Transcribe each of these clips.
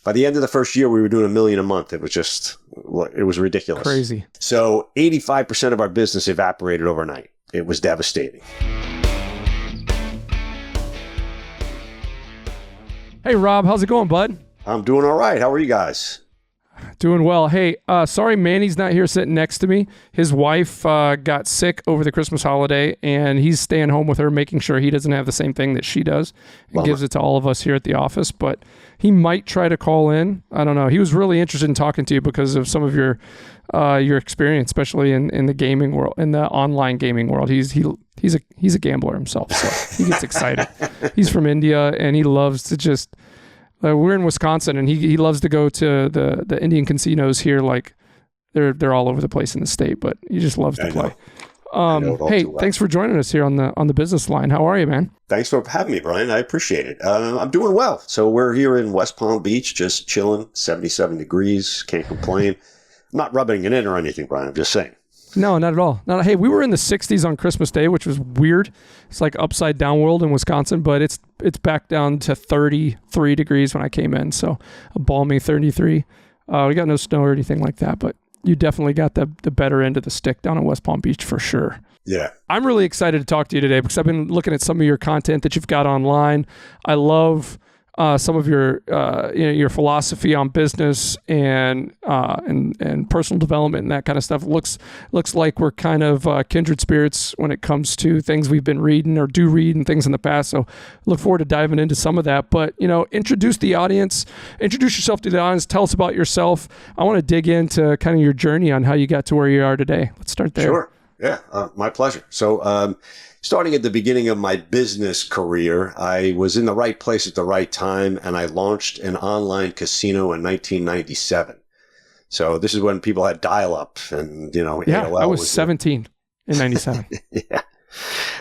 By the end of the first year, we were doing $1 million a month. It was ridiculous. Crazy. So 85% of our business evaporated overnight. It was devastating. Hey, Rob, how's it going, bud? I'm doing all right. How are you guys? Doing well. Hey, sorry Manny's not here sitting next to me. His wife got sick over the Christmas holiday, and he's staying home with her, making sure he doesn't have the same thing that she does, and gives it to all of us here at the office. But he might try to call in. I don't know. He was really interested in talking to you because of some of your experience, especially in the gaming world, in the online gaming world. He's a gambler himself, so he gets excited. He's from India, and he loves to just... we're in Wisconsin, and he loves to go to the Indian casinos here. Like they're all over the place in the state, but he just loves to play. Hey, thanks for joining us here on the business line. How are you, man? Thanks for having me, Brian. I appreciate it. I'm doing well. So we're here in West Palm Beach, just chilling, 77 degrees. Can't complain. I'm not rubbing it in or anything, Brian. I'm just saying. No, not at all. Hey, we were in the 60s on Christmas Day, which was weird. It's like upside down world in Wisconsin, but it's back down to 33 degrees when I came in. So a balmy 33. We got no snow or anything like that, but you definitely got the better end of the stick down in West Palm Beach for sure. Yeah. I'm really excited to talk to you today because I've been looking at some of your content that you've got online. I love some of your philosophy on business and personal development and that kind of stuff. Looks like we're kind of kindred spirits when it comes to things we've been reading or do read and things in the past. So look forward to diving into some of that. But introduce yourself to the audience. Tell us about yourself. I want to dig into kind of your journey on how you got to where you are today. Let's start there. Sure. Yeah, my pleasure. So, starting at the beginning of my business career, I was in the right place at the right time, and I launched an online casino in 1997. So this is when people had dial-up and, AOL I was 17 in 97. Yeah,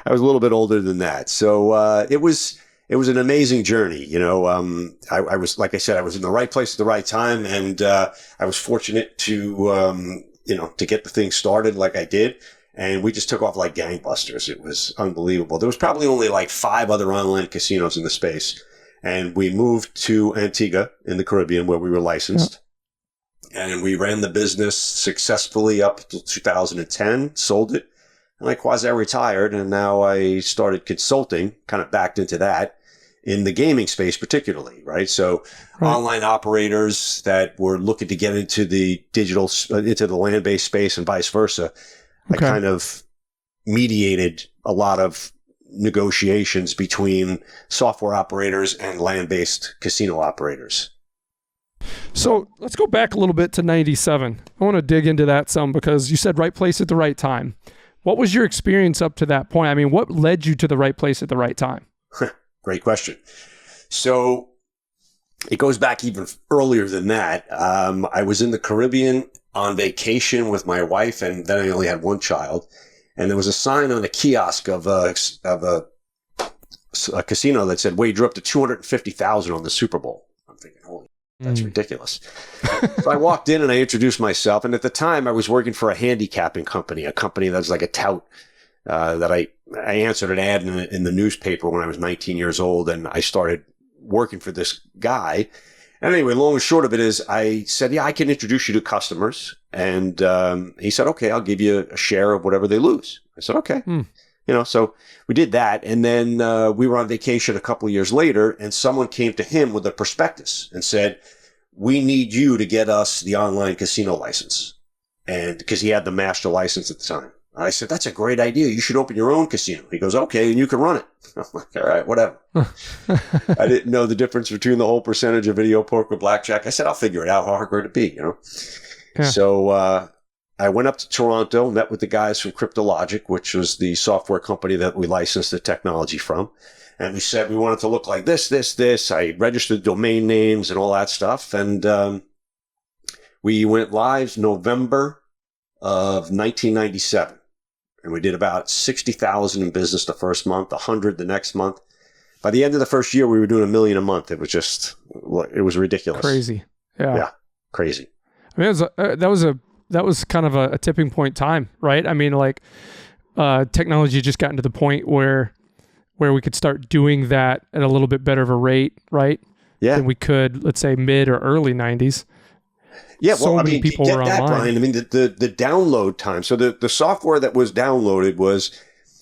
I was a little bit older than that. So it was an amazing journey. I was, like I said, I was in the right place at the right time, and I was fortunate to get the thing started like I did. And we just took off like gangbusters. It was unbelievable. There was probably only like 5 other online casinos in the space. And we moved to Antigua in the Caribbean where we were licensed. Yeah. And we ran the business successfully up until 2010, sold it. And I quasi-retired. And now I started consulting, kind of backed into that in the gaming space particularly, right? So online operators that were looking to get into the into the land-based space and vice versa. Okay. I kind of mediated a lot of negotiations between software operators and land-based casino operators. So let's go back a little bit to 97. I want to dig into that some because you said right place at the right time. What was your experience up to that point? I mean, what led you to the right place at the right time? Great question. So it goes back even earlier than that. I was in the Caribbean on vacation with my wife, and then I only had one child. And there was a sign on a kiosk of a casino that said wager up to $250,000 on the Super Bowl. I'm thinking, holy, that's ridiculous. So I walked in and I introduced myself. And at the time, I was working for a handicapping company, a company that was like a tout. That I answered an ad in the newspaper when I was 19 years old, and I started working for this guy. And anyway, long and short of it is I said, yeah, I can introduce you to customers. And he said, okay, I'll give you a share of whatever they lose. I said, okay. So we did that. And then we were on vacation a couple of years later, and someone came to him with a prospectus and said, we need you to get us the online casino license. And because he had the master license at the time. I said, that's a great idea. You should open your own casino. He goes, okay, and you can run it. I'm like, all right, whatever. I didn't know the difference between the whole percentage of video poker, blackjack. I said, I'll figure it out. How hard could it be, Yeah. So I went up to Toronto, met with the guys from Cryptologic, which was the software company that we licensed the technology from. And we said we wanted to look like this. I registered domain names and all that stuff. And we went live November of 1997. And we did about 60,000 in business the first month, 100 the next month. By the end of the first year, we were doing $1 million a month. It was ridiculous. Crazy. Yeah. Crazy. I mean, that was kind of a tipping point time, right? I mean, like technology just gotten to the point where we could start doing that at a little bit better of a rate, right? than we could, let's say, mid or early 90s. Yeah, so many people get were that, online. Brian. I mean, the download time. So the software that was downloaded was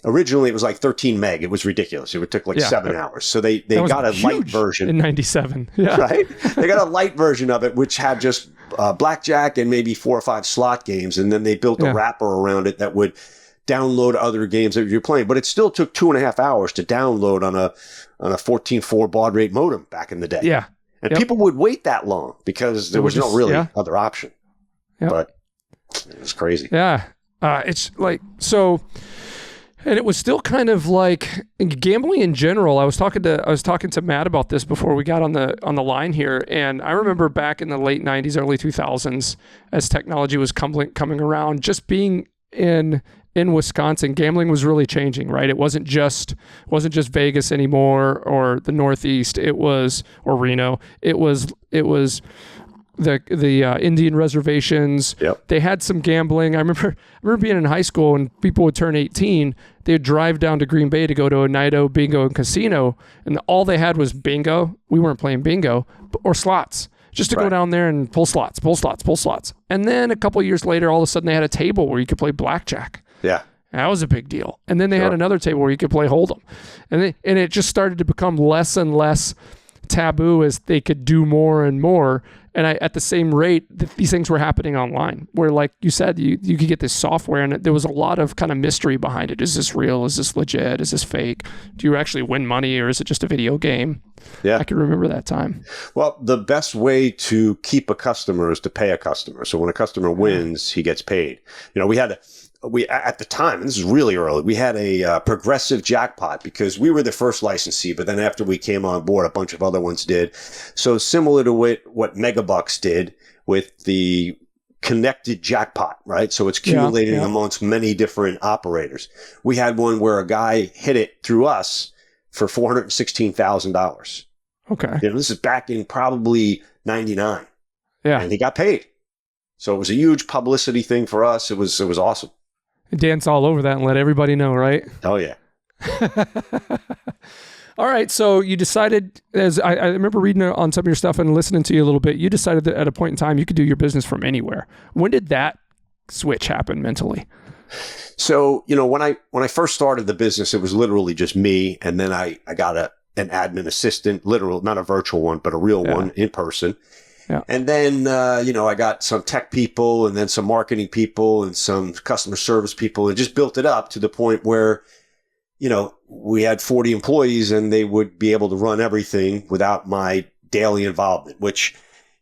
originally, it was like 13 meg. It was ridiculous. It took like 7 hours. So they got a light version in 97. Yeah. Right? They got a light version of it, which had just blackjack and maybe 4 or 5 slot games. And then they built a wrapper around it that would download other games that you're playing. But it still took 2.5 hours to download on a 14.4 baud rate modem back in the day. Yeah. And people would wait that long because there was no really other option. Yep. But it was crazy. Yeah. It's like, so, and it was still kind of like gambling in general. I was talking to Matt about this before we got on the line here. And I remember back in the late 90s, early 2000s, as technology was coming around, just being in Wisconsin, gambling was really changing, right? It wasn't just Vegas anymore or the Northeast. Or Reno. It was the Indian reservations. Yep. They had some gambling. I remember being in high school and people would turn 18. They'd drive down to Green Bay to go to a Nido bingo and casino, and all they had was bingo. We weren't playing bingo or slots. Just to go down there and pull slots. And then a couple of years later, all of a sudden they had a table where you could play blackjack. Yeah. That was a big deal. And then they had another table where you could play Hold'em. And it just started to become less and less taboo as they could do more and more. And at the same rate, these things were happening online where, like you said, you could get this software and there was a lot of kind of mystery behind it. Is this real? Is this legit? Is this fake? Do you actually win money or is it just a video game? Yeah. I can remember that time. Well, the best way to keep a customer is to pay a customer. So when a customer wins, he gets paid. You know, we at the time, and this is really early, we had a progressive jackpot because we were the first licensee, but then after we came on board, a bunch of other ones did. So similar to what Megabucks did with the connected jackpot, right? So it's accumulating amongst many different operators. We had one where a guy hit it through us for $416,000. Okay. You know, this is back in probably 99. Yeah. And he got paid. So it was a huge publicity thing for us. It was awesome. Dance all over that and let everybody know, right? Oh, yeah. All right. So you decided, as I remember reading on some of your stuff and listening to you a little bit, you decided that at a point in time you could do your business from anywhere. When did that switch happen mentally? So, you know, when I first started the business, it was literally just me. And then I got an admin assistant, literal, not a virtual one, but a real one in person. Yeah. And then, I got some tech people and then some marketing people and some customer service people and just built it up to the point where, you know, we had 40 employees and they would be able to run everything without my daily involvement, which,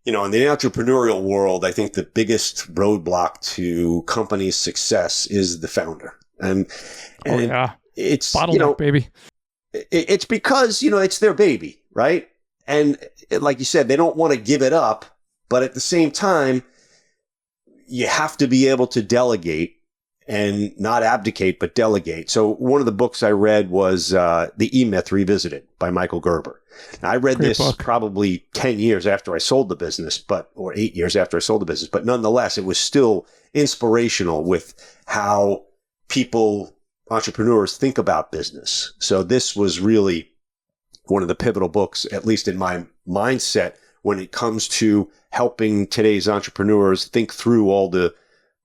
you know, in the entrepreneurial world, I think the biggest roadblock to company's success is the founder. And it's bottleneck, baby. It's because, you know, it's their baby, right? And like you said, they don't want to give it up, but at the same time, you have to be able to delegate and not abdicate, but delegate. So one of the books I read was The E-Myth Revisited by Michael Gerber. Now, I read this probably 10 years after I sold the business, or 8 years after I sold the business, but nonetheless, it was still inspirational with how entrepreneurs think about business. So this was really one of the pivotal books, at least in my mindset, when it comes to helping today's entrepreneurs think through all the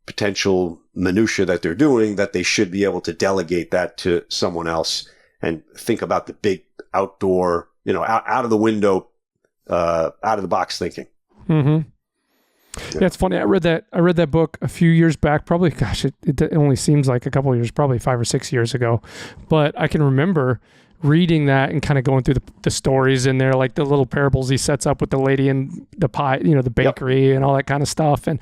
potential minutia that they're doing, that they should be able to delegate that to someone else and think about the big outdoor, you know, out of the window, out of the box thinking. Mm-hmm. Yeah, it's funny. I read that book a few years back, probably, gosh, it only seems like a couple of years, probably 5 or 6 years ago. But I can remember reading that and kind of going through the stories in there, like the little parables he sets up with the lady in the pie, you know, the bakery and all that kind of stuff. And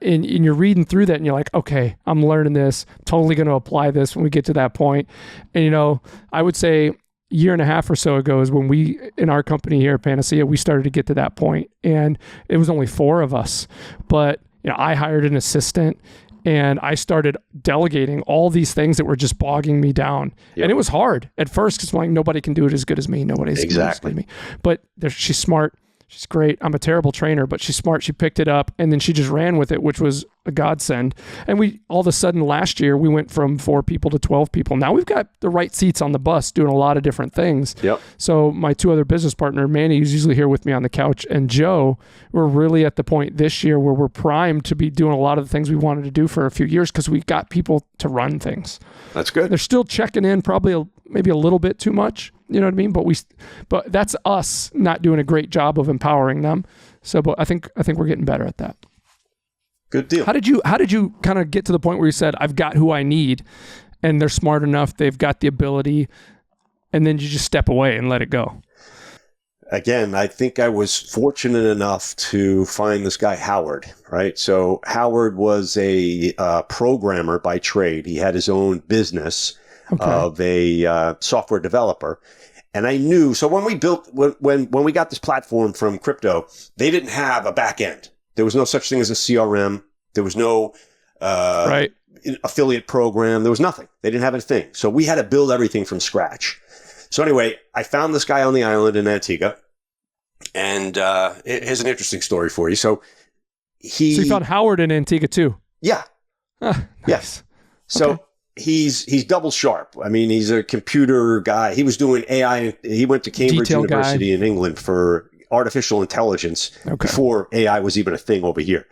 you're reading through that and you're like, okay, I'm learning this, totally going to apply this when we get to that point. And, you know, I would say year and a half or so ago is when we, in our company here at Panacea, we started to get to that point. And it was only 4 of us, but, you know, I hired an assistant and I started delegating all these things that were just bogging me down. Yep. And it was hard at first because like nobody can do it as good as me. Nobody's exactly as good as me. But she's smart. She's great. I'm a terrible trainer, but she's smart. She picked it up and then she just ran with it, which was a godsend. And we all of a sudden last year we went from 4 people to 12 people. Now we've got the right seats on the bus doing a lot of different things. Yep. So my 2 other business partner, Manny, who's usually here with me on the couch, and Joe, we're really at the point this year where we're primed to be doing a lot of the things we wanted to do for a few years because we got people to run things. That's good. They're still checking in probably maybe a little bit too much. You know what I mean? But that's us not doing a great job of empowering them. So, but I think we're getting better at that. Good deal. How did you kind of get to the point where you said, I've got who I need and they're smart enough, they've got the ability, and then you just step away and let it go? Again, I think I was fortunate enough to find this guy, Howard, right? So Howard was a programmer by trade. He had his own business of a software developer. And I knew, so when we built, when we got this platform from crypto, they didn't have a back end. There was no such thing as a CRM. There was no affiliate program. There was nothing. They didn't have a thing. So we had to build everything from scratch. So anyway, I found this guy on the island in Antigua. And here's an interesting story for you. So you found Howard in Antigua too? Yeah. Nice. Yes. So okay. He's double sharp. I mean, he's a computer guy. He was doing AI. He went to Cambridge Detail University guy. in England for artificial intelligence before AI was even a thing over here.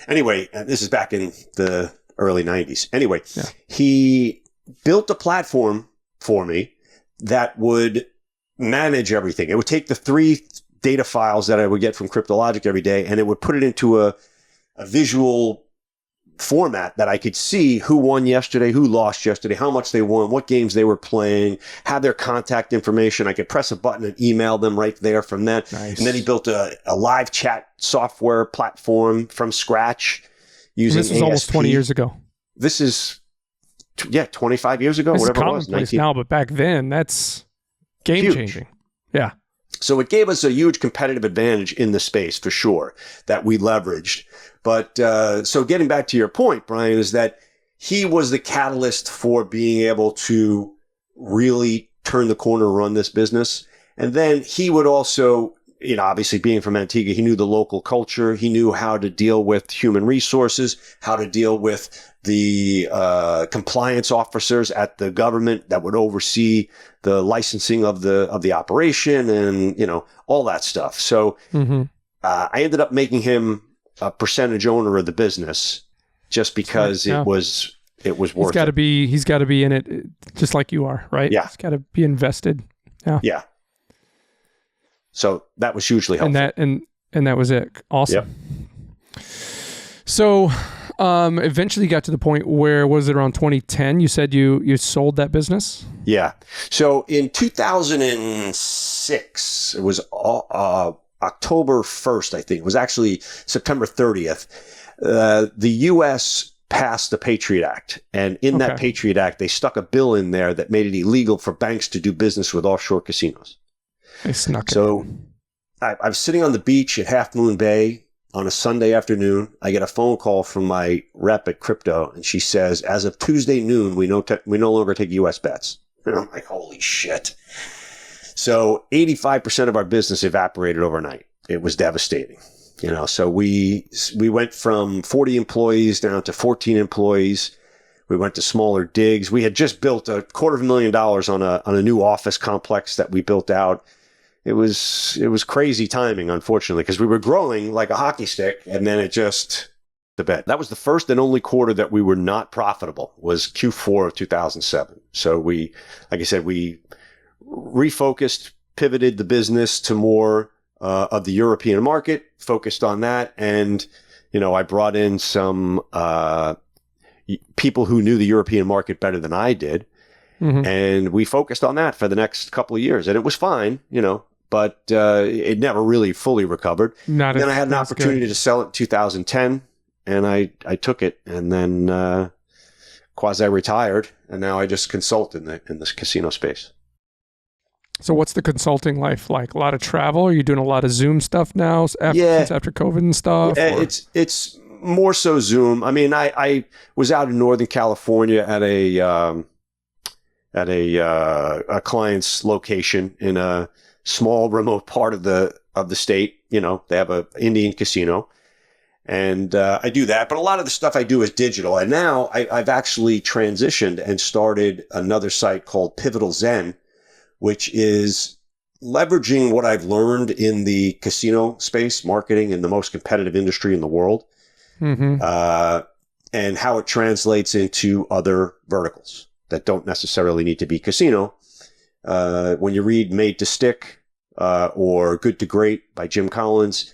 Anyway, this is back in the early 90s. Anyway, he built a platform for me that would manage everything. It would take the 3 data files that I would get from Cryptologic every day, and it would put it into a visual format that I could see who won yesterday, who lost yesterday, how much they won, what games they were playing, have their contact information. I could press a button and email them right there from that. Nice. And then he built a live chat software platform from scratch using This is ASP. almost 20 years ago. This is, 25 years ago, This whatever is it was. commonplace now, but back then, that's game-changing. Yeah. So it gave us a huge competitive advantage in the space for sure that we leveraged. But so getting back to your point, Brian, is that he was the catalyst for being able to really turn the corner, run this business. And then he would also, obviously being from Antigua, he knew the local culture. He knew how to deal with human resources, how to deal with the compliance officers at the government that would oversee the licensing of the operation and, all that stuff. So I ended up making him a percentage owner of the business just because it was worth it. He's got to be in it just like you are, right? Yeah. He's got to be invested. Yeah. Yeah. So that was hugely helpful. And that was it. Awesome. Yep. So eventually got to the point where, was it around 2010? You said you sold that business? Yeah. So in 2006, it was October 1st, I think. It was actually September 30th. The U.S. passed the Patriot Act. And in that Patriot Act, they stuck a bill in there that made it illegal for banks to do business with offshore casinos. They snuck it. So I was sitting on the beach at Half Moon Bay on a Sunday afternoon. I get a phone call from my rep at Crypto, and she says, as of Tuesday noon, we no longer take U.S. bets. And I'm like, holy shit. So 85% of our business evaporated overnight. It was devastating. So we went from 40 employees down to 14 employees. We went to smaller digs. We had just built $250,000 on a new office complex that we built out. It was crazy timing, unfortunately, because we were growing like a hockey stick, and then it just the bet. That was the first and only quarter that we were not profitable, was Q4 of 2007. So we refocused, pivoted the business to more of the European market, focused on that, and I brought in some people who knew the European market better than I did. And we focused on that for the next couple of years, and it was fine, but it never really fully recovered. Then I had an opportunity to sell it in 2010, and I took it, and then quasi-retired, and now I just consult in this casino space. So what's the consulting life like? A lot of travel? Are you doing a lot of Zoom stuff now since after COVID and stuff? Yeah, it's more so Zoom. I mean, I was out in Northern California at a client's location in a small remote part of the state. You know, they have a Indian casino. And I do that. But a lot of the stuff I do is digital. And now I've actually transitioned and started another site called Pivotal Zen, which is leveraging what I've learned in the casino space, marketing in the most competitive industry in the world, and how it translates into other verticals that don't necessarily need to be casino. When you read Made to Stick or Good to Great by Jim Collins,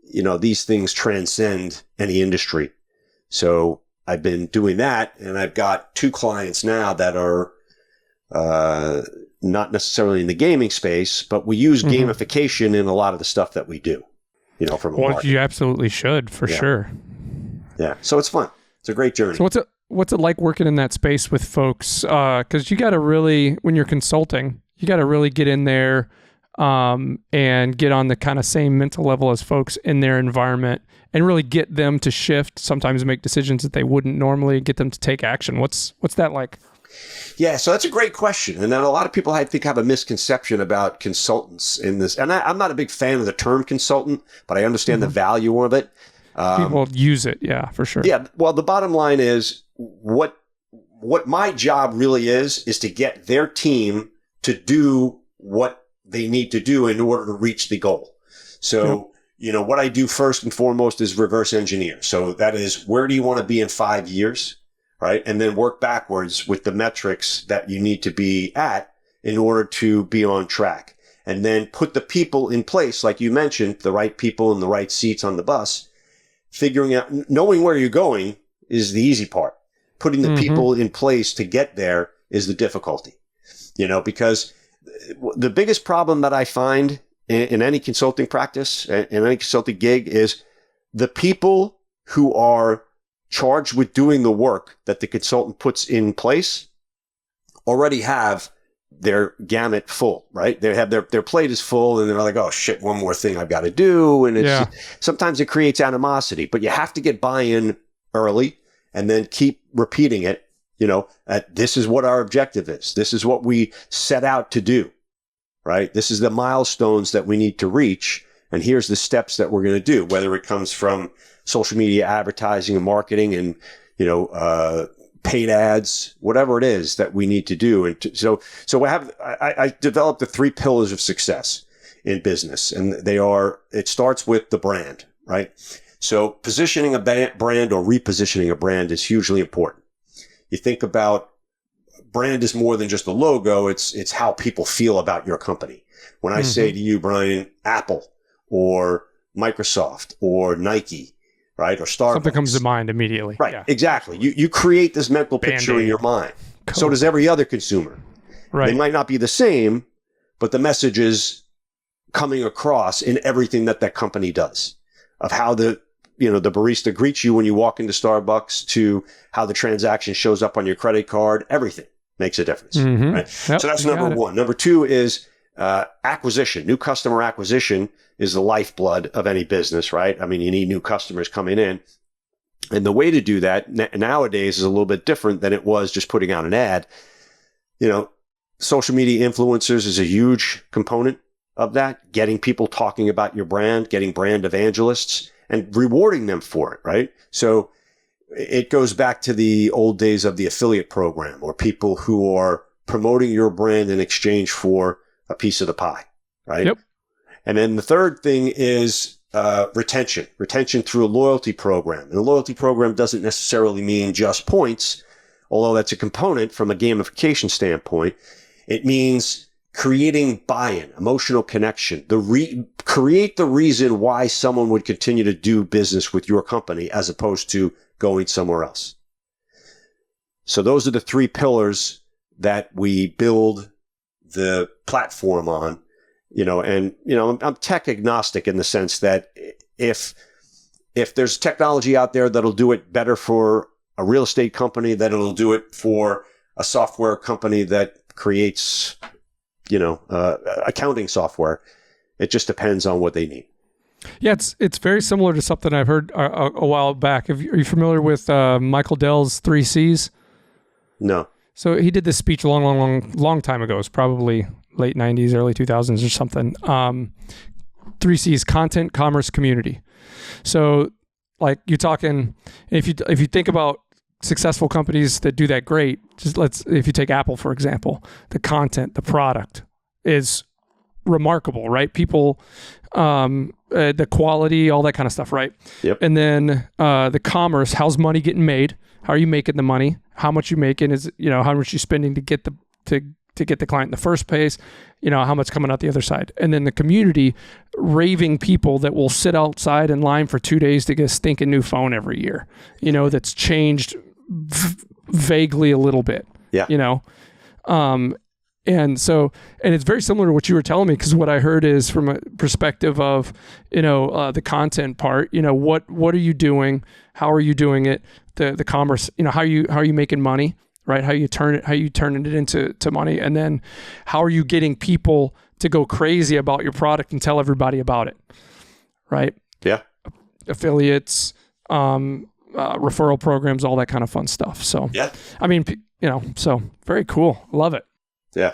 you know, these things transcend any industry. So I've been doing that, and I've got 2 clients now that are not necessarily in the gaming space, but we use gamification in a lot of the stuff that we do, you know, from a market. You absolutely should, for sure. Yeah. So it's fun. It's a great journey. So what's it like working in that space with folks? Because you got to really, when you're consulting, you got to really get in there and get on the kind of same mental level as folks in their environment and really get them to shift, sometimes make decisions that they wouldn't normally, get them to take action. What's that like? Yeah, so that's a great question. And then a lot of people, I think, have a misconception about consultants in this. And I'm not a big fan of the term consultant, but I understand the value of it. People use it, yeah, for sure. Yeah, well, the bottom line is what my job really is to get their team to do what they need to do in order to reach the goal. So, you know, what I do first and foremost is reverse engineer. So that is, where do you want to be in 5 years, right? And then work backwards with the metrics that you need to be at in order to be on track. And then put the people in place, like you mentioned, the right people in the right seats on the bus. Figuring out, knowing where you're going is the easy part. Putting the people in place to get there is the difficulty, you know, because the biggest problem that I find in any consulting practice, in any consulting gig, is the people who are charged with doing the work that the consultant puts in place already have their gamut full, right? They have their plate is full, and they're like, oh shit, one more thing I've got to do. And it's sometimes it creates animosity, but you have to get buy-in early and then keep repeating it. You know, this is what our objective is. This is what we set out to do, right? This is the milestones that we need to reach. And here's the steps that we're going to do, whether it comes from social media advertising and marketing and, you know, paid ads, whatever it is that we need to do. And so I developed the 3 pillars of success in business, and it starts with the brand, right? So positioning a brand or repositioning a brand is hugely important. You think about brand is more than just a logo. It's how people feel about your company. When I say to you, Brian, Apple or Microsoft or Nike, right? Or Starbucks. Something comes to mind immediately. Right. Yeah. Exactly. You create this mental picture in your mind. Cool. So does every other consumer. Right. They might not be the same, but the message is coming across in everything that company does, of how the barista greets you when you walk into Starbucks to how the transaction shows up on your credit card. Everything makes a difference. Right? Yep, so that's number 1. Number 2 is acquisition. New customer acquisition is the lifeblood of any business, right? I mean, you need new customers coming in. And the way to do that nowadays is a little bit different than it was just putting out an ad. You know, social media influencers is a huge component of that, getting people talking about your brand, getting brand evangelists, and rewarding them for it, right? So it goes back to the old days of the affiliate program, or people who are promoting your brand in exchange for a piece of the pie, right? Yep. And then the third thing is retention through a loyalty program. And a loyalty program doesn't necessarily mean just points, although that's a component from a gamification standpoint. It means creating buy-in, emotional connection, create the reason why someone would continue to do business with your company as opposed to going somewhere else. So those are the 3 pillars that we build the platform on, and I'm tech agnostic in the sense that if there's technology out there that'll do it better for a real estate company, then it'll do it for a software company that creates accounting software. It just depends on what they need. Yeah, it's very similar to something I've heard a while back. Are you familiar with Michael Dell's 3 C's? No. So he did this speech a long time ago. It's probably late 90s, early 2000s or something. 3C's: content, commerce, community. So like you're talking, if you think about successful companies that do that great, if you take Apple, for example, the content, the product is remarkable, right? People, the quality, all that kind of stuff, right? Yep. And then the commerce, how's money getting made? How are you making the money? How much you making is, how much you spending to get the client in the first place, how much coming out the other side. And then the community, raving people that will sit outside in line for 2 days to get a stinking new phone every year, that's changed vaguely a little bit. Yeah. And it's very similar to what you were telling me, because what I heard is from a perspective of, the content part, what are you doing? How are you doing it? The commerce, how are you making money, right? How you turning it into money? And then how are you getting people to go crazy about your product and tell everybody about it? Right. Yeah. Affiliates, referral programs, all that kind of fun stuff. So, yeah, I mean, so very cool. Love it. Yeah.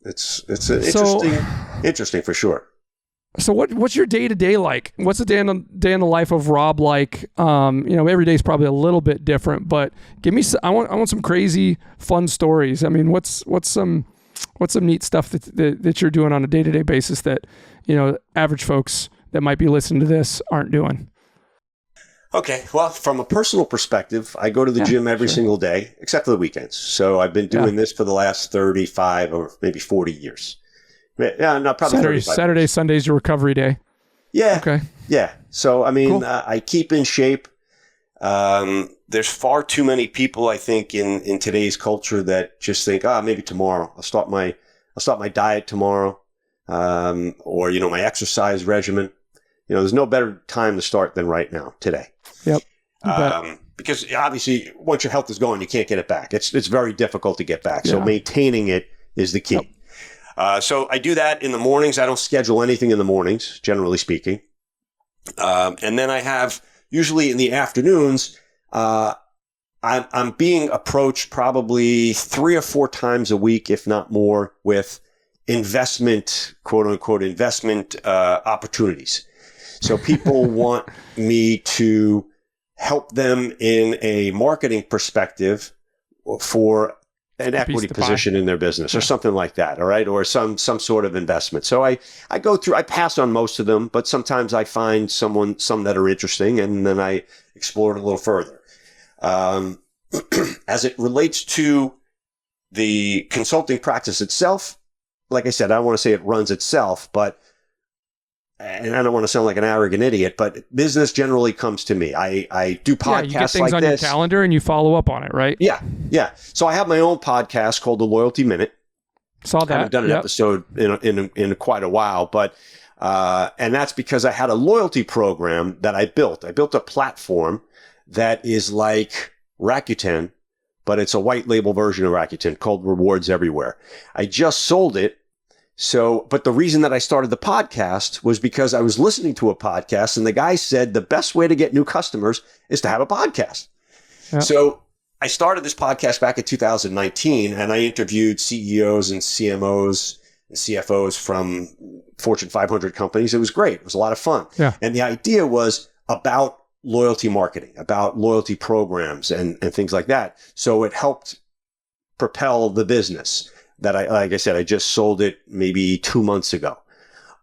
It's interesting for sure. So what's your day-to-day like? What's the day in the life of Rob like? Every day is probably a little bit different, but give me I want some crazy fun stories. I mean, what's some neat stuff that you're doing on a day-to-day basis that, average folks that might be listening to this aren't doing? Okay. Well, from a personal perspective, I go to the gym every single day, except for the weekends. So I've been doing this for the last 35 or maybe 40 years. Yeah, no, probably Saturday, Sunday's your recovery day. Yeah. Okay. Yeah. So, I mean, cool. I keep in shape. There's far too many people, I think, in today's culture that just think, maybe tomorrow I'll start my diet tomorrow. Or, my exercise regimen. There's no better time to start than right now, today. Yep. Because obviously once your health is gone, you can't get it back. It's very difficult to get back. So maintaining it is the key. Yep. So I do that in the mornings. I don't schedule anything in the mornings, generally speaking. And then I have, usually in the afternoons, I'm being approached probably 3 or 4 times a week, if not more, with investment, quote unquote, opportunities. So people want me to help them in a marketing perspective for an equity position in their business or something like that. All right. Or some sort of investment. So I pass on most of them, but sometimes I find some that are interesting, and then I explore it a little further. As it relates to the consulting practice itself, like I said, I don't want to say it runs itself, and I don't want to sound like an arrogant idiot, but business generally comes to me. I do podcasts like this. You get things on your calendar and you follow up on it, right? Yeah. Yeah. So I have my own podcast called The Loyalty Minute. Saw that. I haven't done an episode in quite a while, but, and that's because I had a loyalty program that I built. I built a platform that is like Rakuten, but it's a white label version of Rakuten called Rewards Everywhere. I just sold it. But the reason that I started the podcast was because I was listening to a podcast, and the guy said the best way to get new customers is to have a podcast. Yep. So I started this podcast back in 2019, and I interviewed CEOs and CMOs and CFOs from Fortune 500 companies. It was great. It was a lot of fun. Yeah. And the idea was about loyalty marketing, about loyalty programs and things like that. So it helped propel the business. That like I said, I just sold it maybe 2 months ago.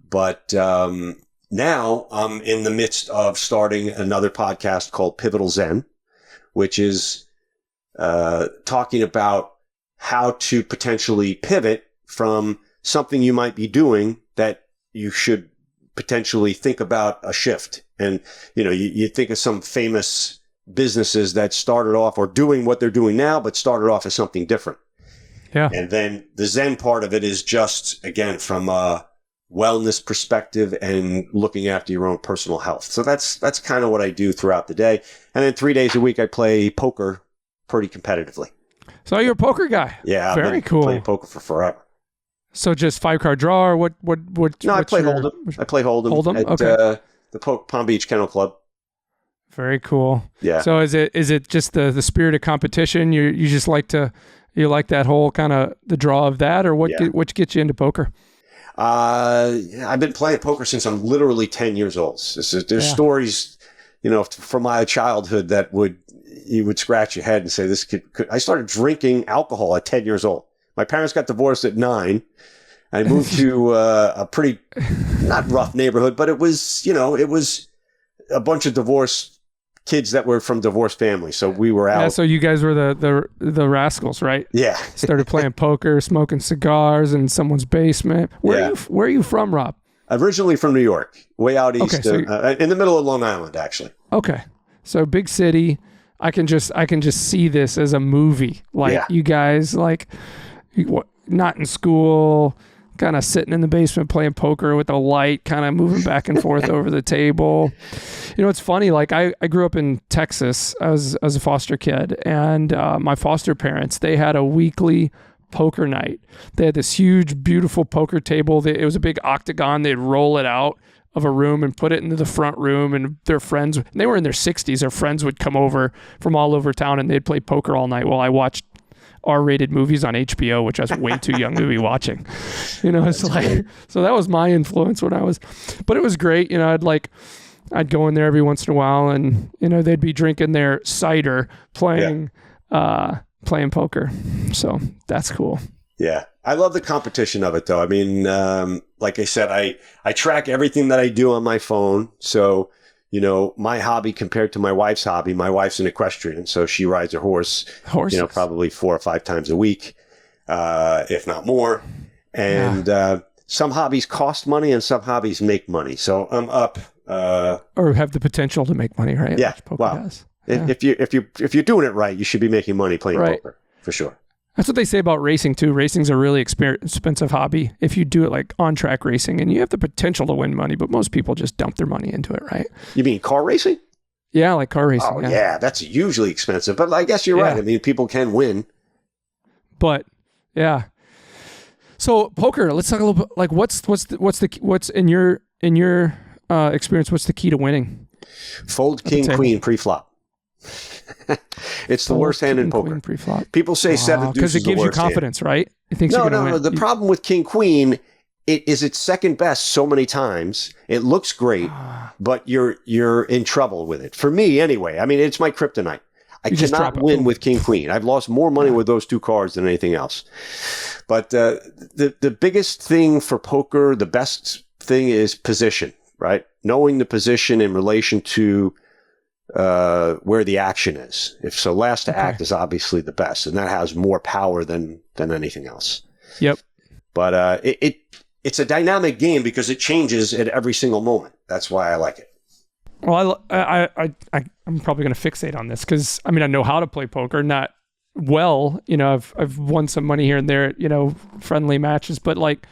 But now I'm in the midst of starting another podcast called Pivotal Zen, which is talking about how to potentially pivot from something you might be doing that you should potentially think about a shift. And, you think of some famous businesses that started off or doing what they're doing now, but started off as something different. Yeah. And then the Zen part of it is just, again, from a wellness perspective and looking after your own personal health. So that's kind of what I do throughout the day. And then 3 days a week, I play poker pretty competitively. So you're a poker guy. Yeah. Very cool. Playing poker for forever. So just 5-card draw, or what? No, I play Hold'em. I play Hold'em. Hold'em? At the Palm Beach Kennel Club. Very cool. Yeah. So is it just the spirit of competition? You just like to, You like that whole kind of the draw of that, or what Yeah. what gets you into poker? I've been playing poker since I'm literally 10 years old. There's stories, from my childhood that you would scratch your head and say, this kid could. I started drinking alcohol at 10 years old. My parents got divorced at 9. I moved to a pretty, not rough neighborhood, but it was a bunch of divorced kids that were from divorced families. So we were out. Yeah, so you guys were the rascals, right? Yeah. Started playing poker, smoking cigars in someone's basement. Where are you from, Rob? Originally from New York, way out east, Okay, so in the middle of Long Island, actually. Okay. So big city. I can just see this as a movie. Like you guys not in school, kind of sitting in the basement playing poker with a light, kind of moving back and forth over the table. It's funny. Like I grew up in Texas. I was a foster kid, and my foster parents, they had a weekly poker night. They had this huge, beautiful poker table. It was a big octagon. They'd roll it out of a room and put it into the front room, and their friends, and they were in their 60s, their friends would come over from all over town, and they'd play poker all night while I watched R-rated movies on HBO, which I was way too young to be watching. It's like, so that was my influence when but it was great. I'd go in there every once in a while, and they'd be drinking their cider, playing poker. So that's cool. Yeah. I love the competition of it, though. I mean, like I said, I track everything that I do on my phone. So, my hobby compared to my wife's hobby, my wife's an equestrian, so she rides her horses, probably 4 or 5 times a week, if not more. And some hobbies cost money and some hobbies make money. So I'm up. Or have the potential to make money, right? Yeah. Wow. If you're doing it right, you should be making money playing poker, for sure. That's what they say about racing too. Racing's a really expensive hobby if you do it like on-track racing, and you have the potential to win money, but most people just dump their money into it, right? You mean car racing? Yeah, like car racing. Oh, yeah, that's usually expensive, but I guess you're right. I mean, people can win. But yeah. So poker, let's talk a little bit. Like, what's in your experience? What's the key to winning? Fold king queen pre-flop. It's the worst hand in poker. Pre-flop. People say 7 deuces because it gives you confidence, hand. Right? It thinks you're going to win. The problem with king queen, it's second best so many times. It looks great, but you're in trouble with it. For me, anyway. I mean, it's my kryptonite. I cannot win with king queen. I've lost more money with those 2 cards than anything else. But the biggest thing for poker, the best thing is position, right? Knowing the position in relation to where the action is. Last to act is obviously the best, and that has more power than anything else. Yep. But it's a dynamic game because it changes at every single moment. That's why I like it. Well, I'm probably going to fixate on this because I know how to play poker, not well. I've won some money here and there at friendly matches, but like,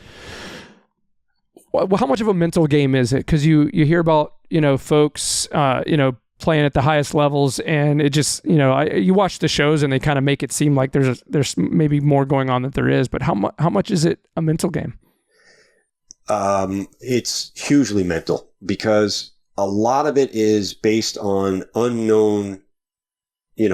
how much of a mental game is it? Because you hear about folks playing at the highest levels, and it just you watch the shows and they kind of make it seem like there's maybe more going on than there is. But how much is it a mental game? It's hugely mental because a lot of it is based on unknown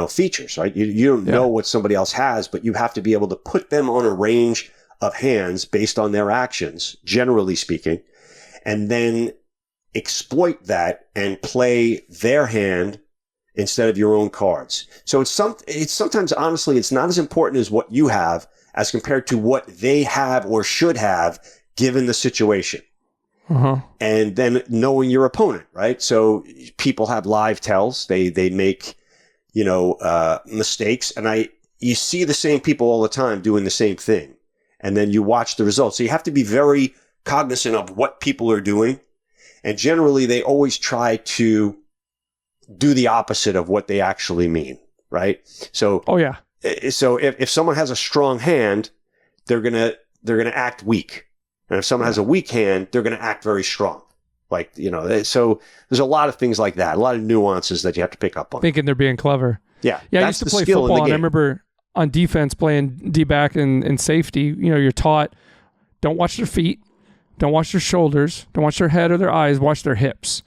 features, right? You don't know what somebody else has, but you have to be able to put them on a range of hands based on their actions, generally speaking, and then exploit that and play their hand instead of your own cards. So it's sometimes, honestly, it's not as important as what you have as compared to what they have or should have given the situation. And then knowing your opponent, right? So people have live tells. They make, mistakes, and you see the same people all the time doing the same thing. And then you watch the results. So you have to be very cognizant of what people are doing. And generally, they always try to do the opposite of what they actually mean, right? So, So if someone has a strong hand, they're gonna act weak, and if someone has a weak hand, they're gonna act very strong. Like so there's a lot of things like that, a lot of nuances that you have to pick up on. Thinking they're being clever. Yeah. I used to play football, and I remember on defense playing D-back and safety. You're taught don't watch their feet. Don't watch their shoulders. Don't watch their head or their eyes. Watch their hips.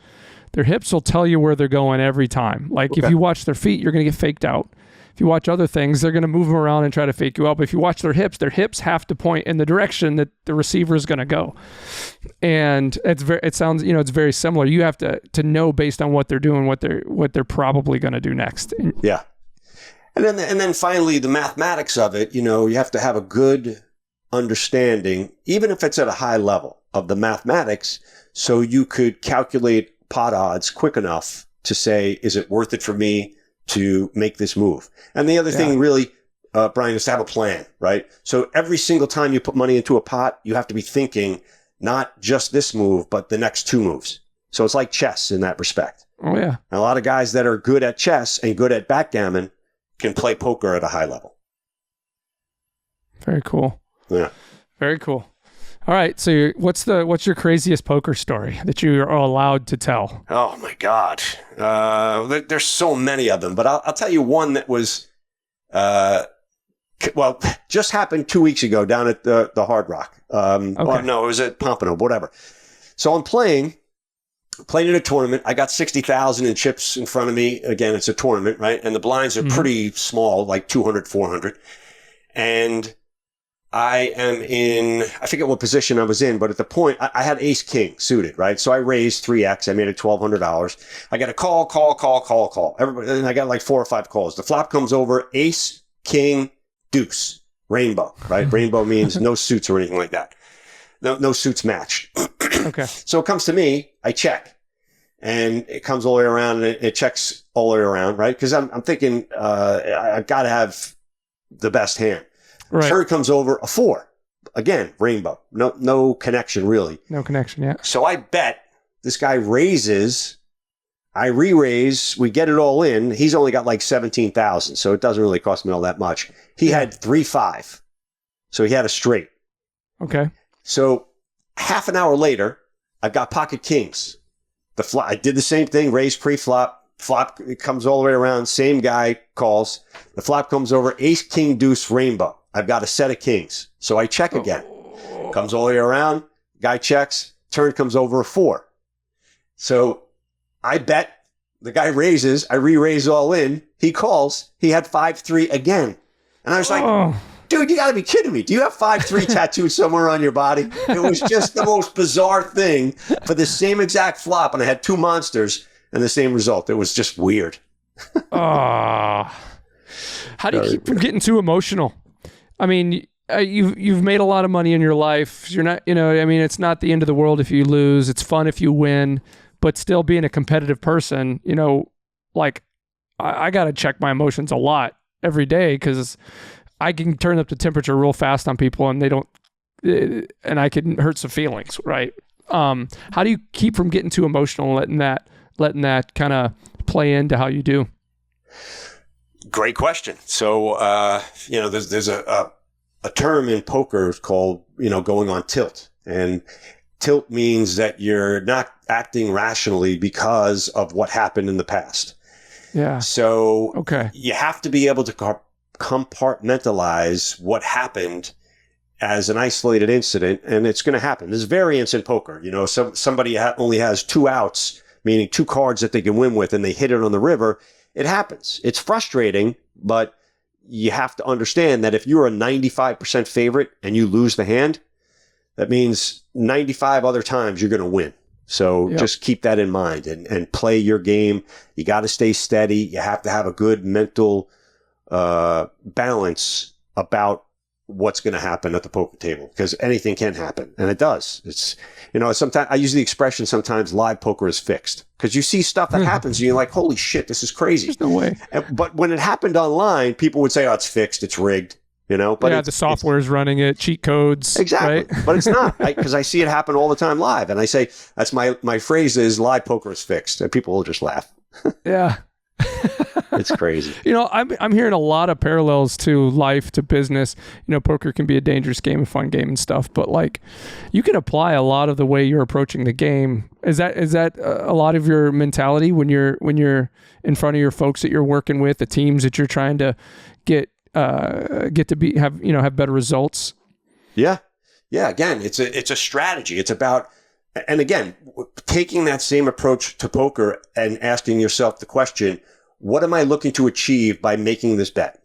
Their hips will tell you where they're going every time. Like if you watch their feet, you're going to get faked out. If If you watch other things, they're going to move them around and try to fake you out. But if you watch their hips have to point in the direction that the receiver is going to go. And it sounds, it's very similar. You have to know based on what they're doing, what they're probably going to do next. Yeah. And then finally, the mathematics of it, you have to have a good understanding, even if it's at a high level, of the mathematics, so you could calculate pot odds quick enough to say, is it worth it for me to make this move? And the other thing really, Brian, is to have a plan, right? So every single time you put money into a pot, you have to be thinking not just this move, but the next two moves. So it's like chess in that respect. Oh, yeah. And a lot of guys that are good at chess and good at backgammon can play poker at a high level. Very cool. Yeah. Very cool. All right. So what's your craziest poker story that you are allowed to tell? Oh my God. There's so many of them, but I'll tell you one that was, just happened 2 weeks ago down at the Hard Rock. Okay. Well, no, it was at Pompano, whatever. So I'm playing in a tournament. I got 60,000 in chips in front of me. Again, it's a tournament, right? And the blinds are pretty small, like 200, 400. And I am I forget what position I was in, but at the point, I had ace king suited, right? So I raised 3x. I made it $1,200. I got a call. Everybody, and I got like 4 or 5 calls. The flop comes over, ace, king, deuce, rainbow, right? Rainbow means no suits or anything like that. No suits matched. Okay. So it comes to me, I check. And it comes all the way around, and it checks all the way around, right? Because I'm thinking, I've got to have the best hand. Right. Turn comes over, a 4. Again, rainbow. No connection, really. No connection, yeah. So I bet this guy raises. I re-raise. We get it all in. He's only got like 17,000, so it doesn't really cost me all that much. He had 3-5. So he had a straight. Okay. So half an hour later, I've got pocket kings. I did the same thing, raise pre-flop. Flop, it comes all the way around. Same guy calls. The flop comes over, ace, king, deuce, rainbow. I've got a set of kings. So I check again. Comes all the way around. Guy checks. Turn comes over, a 4. So I bet. The guy raises. I re-raise all in. He calls. He had 5-3 again. And I was like, dude, you got to be kidding me. Do you have 5-3 tattooed somewhere on your body? It was just the most bizarre thing for the same exact flop. And I had 2 monsters and the same result. It was just weird. How do you keep from getting too emotional? I mean, you've made a lot of money in your life. You're not, it's not the end of the world if you lose. It's fun if you win, but still being a competitive person, like I got to check my emotions a lot every day because I can turn up the temperature real fast on people and and I can hurt some feelings. Right. How do you keep from getting too emotional and letting that kind of play into how you do? Great question. So, there's a term in poker called, going on tilt. And tilt means that you're not acting rationally because of what happened in the past. Yeah. So you have to be able to compartmentalize what happened as an isolated incident, and it's going to happen. There's variance in poker. Somebody only has 2 outs, meaning 2 cards that they can win with, and they hit it on the river. It happens. It's frustrating, but you have to understand that if you're a 95% favorite and you lose the hand, that means 95 other times you're going to win. So just keep that in mind and play your game. You got to stay steady. You have to have a good mental balance about what's going to happen at the poker table, because anything can happen, and it does. It's, sometimes I use the expression, sometimes live poker is fixed, because you see stuff that happens and you're like, holy shit, this is crazy. There's no way. But when it happened online, people would say, oh, it's fixed, it's rigged, but the software is running it, cheat codes. Exactly. Right? But it's not, because I see it happen all the time live. And I say, that's my phrase is live poker is fixed, and people will just laugh. Yeah. It's crazy. I'm hearing a lot of parallels to life, to business. Poker can be a dangerous game, a fun game and stuff, but like you can apply a lot of the way you're approaching the game. Is that a lot of your mentality when you're in front of your folks that you're working with, the teams that you're trying to get to have better results? Yeah. Again, it's a strategy. It's about, and again, taking that same approach to poker and asking yourself the question, what am I looking to achieve by making this bet?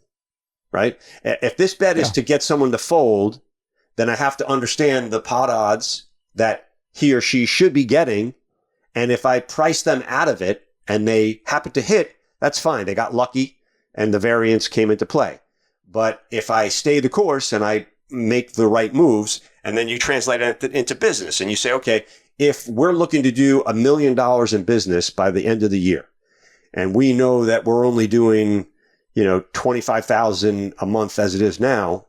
Right? If this bet is to get someone to fold, then I have to understand the pot odds that he or she should be getting. And if I price them out of it and they happen to hit, that's fine. They got lucky and the variance came into play. But if I stay the course and I make the right moves, and then you translate it into business and you say, okay, if we're looking to do $1 million in business by the end of the year, and we know that we're only doing, 25,000 a month as it is now,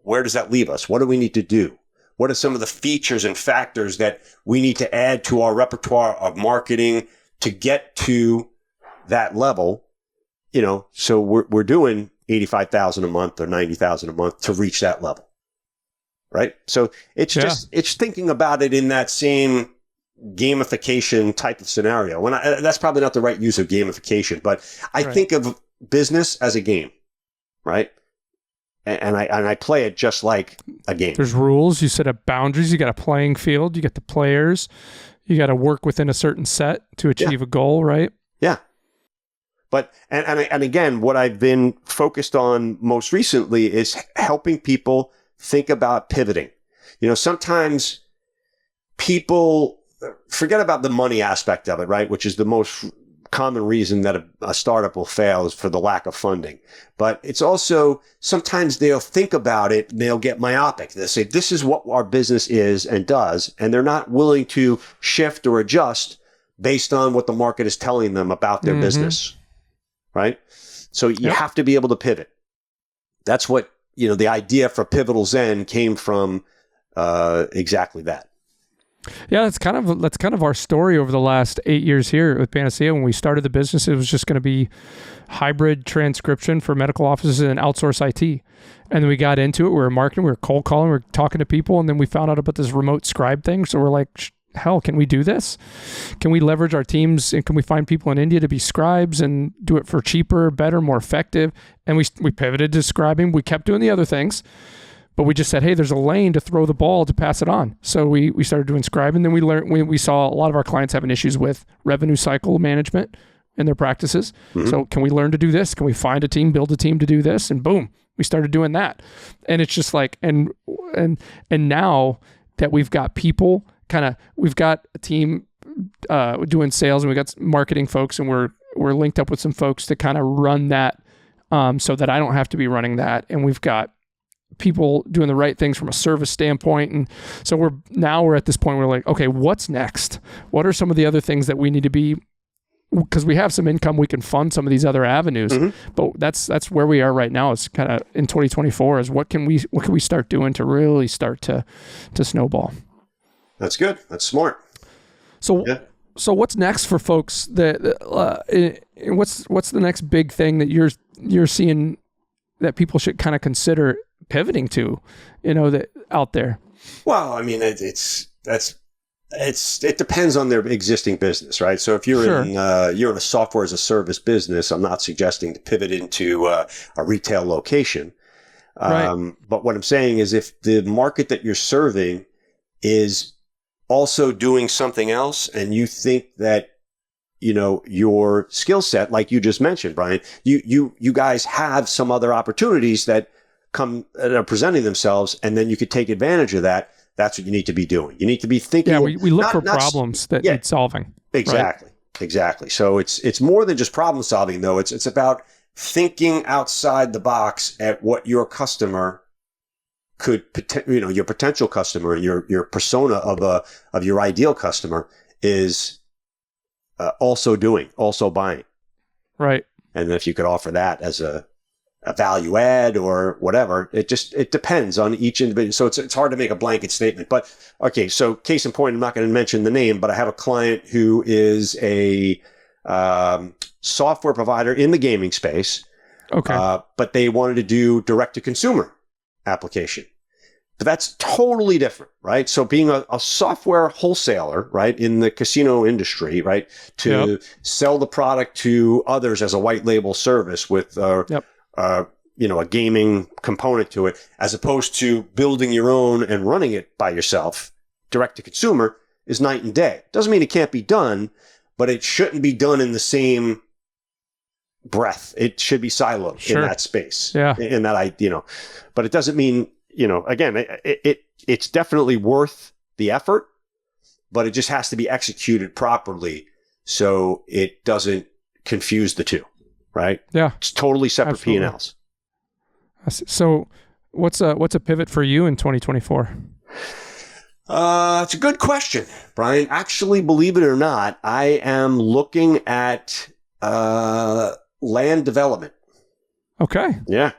where does that leave us? What do we need to do? What are some of the features and factors that we need to add to our repertoire of marketing to get to that level? So we're doing 85,000 a month or 90,000 a month to reach that level. Right? So it's thinking about it in that same gamification type of scenario. That's probably not the right use of gamification, but I think of business as a game, right? And I play it just like a game. There's rules. You set up boundaries. You got a playing field. You get the players. You got to work within a certain set to achieve a goal, right? Yeah. But, and again, what I've been focused on most recently is helping people think about pivoting. Sometimes people forget about the money aspect of it, right? Which is the most common reason that a startup will fail is for the lack of funding. But it's also, sometimes they'll think about it and they'll get myopic. They'll say, this is what our business is and does. And they're not willing to shift or adjust based on what the market is telling them about their business. Right? So you have to be able to pivot. That's what, the idea for Pivotal Zen came from exactly that. Yeah, that's kind of our story over the last 8 years here with Panacea. When we started the business, it was just going to be hybrid transcription for medical offices and outsource IT. And then we got into it. We were marketing, we were cold calling, we were talking to people, and then we found out about this remote scribe thing. So we're like, hell, can we do this? Can we leverage our teams and can we find people in India to be scribes and do it for cheaper, better, more effective? And we pivoted to scribing. We kept doing the other things, but we just said, hey, there's a lane to throw the ball to pass it on. So we started doing scribing. Then we learned, we saw a lot of our clients having issues with revenue cycle management in their practices. So can we learn to do this? Can we find a team, build a team to do this? And boom, we started doing that. And it's just like, and now that we've got people, we've got a team doing sales and we got marketing folks and we're linked up with some folks to kind of run that so that I don't have to be running that. And we've got people doing the right things from a service standpoint. And so we're at this point where we're like, okay, what's next? What are some of the other things that we need to be, because we have some income, we can fund some of these other avenues, but that's where we are right now. Is kind of in 2024 is what can we start doing to really start to snowball? That's good. That's smart. So what's next for folks what's the next big thing that you're seeing that people should kind of consider pivoting to, that out there? Well, I mean, it depends on their existing business, right? So if you're in a software as a service business, I'm not suggesting to pivot into a retail location. But what I'm saying is if the market that you're serving is also doing something else and you think that, your skill set, like you just mentioned, Brian, you guys have some other opportunities that are presenting themselves, and then you could take advantage of that. That's what you need to be doing. You need to be thinking. Yeah, we look for problems that need solving. Exactly. Right? Exactly. So it's more than just problem solving, though. It's about thinking outside the box at what your customer could, your potential customer, your persona of your ideal customer is also buying. Right. And if you could offer that as a value add or whatever, it depends on each individual. So it's hard to make a blanket statement. But okay, so case in point, I'm not going to mention the name, but I have a client who is a software provider in the gaming space. Okay. But they wanted to do direct to consumer application. But that's totally different, right? So being a software wholesaler, right, in the casino industry, right, to sell the product to others as a white label service with a gaming component to it, as opposed to building your own and running it by yourself, direct to consumer, is night and day. Doesn't mean it can't be done, but it shouldn't be done in the same breath. It should be siloed in that space. Yeah. In that, but it doesn't mean, again, it's definitely worth the effort, but it just has to be executed properly so it doesn't confuse the two, right? Yeah. It's totally separate P&Ls. So what's a pivot for you in 2024? It's a good question, Brian. Actually, believe it or not, I am looking at land development. Okay. Yeah.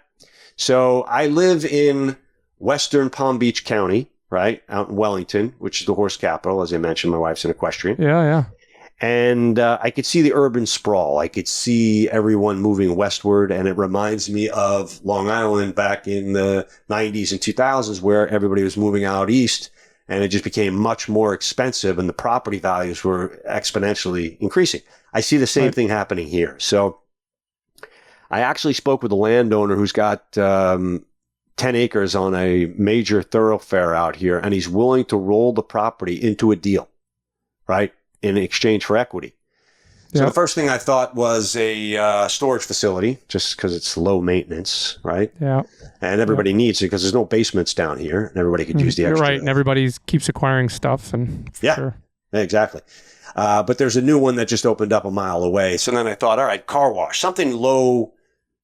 So I live in Western Palm Beach County, right? Out in Wellington, which is the horse capital. As I mentioned, my wife's an equestrian. Yeah. And I could see the urban sprawl. I could see everyone moving westward. And it reminds me of Long Island back in the 90s and 2000s where everybody was moving out east and it just became much more expensive and the property values were exponentially increasing. I see the same thing happening here. So I actually spoke with a landowner who's got 10 acres on a major thoroughfare out here, and he's willing to roll the property into a deal, right, in exchange for equity. So the first thing I thought was a storage facility, just because it's low maintenance, right? Yeah. And everybody needs it because there's no basements down here, and everybody could use the extra. You're right, and everybody keeps acquiring stuff. And sure. Exactly. But there's a new one that just opened up a mile away. So then I thought, all right, car wash, something low.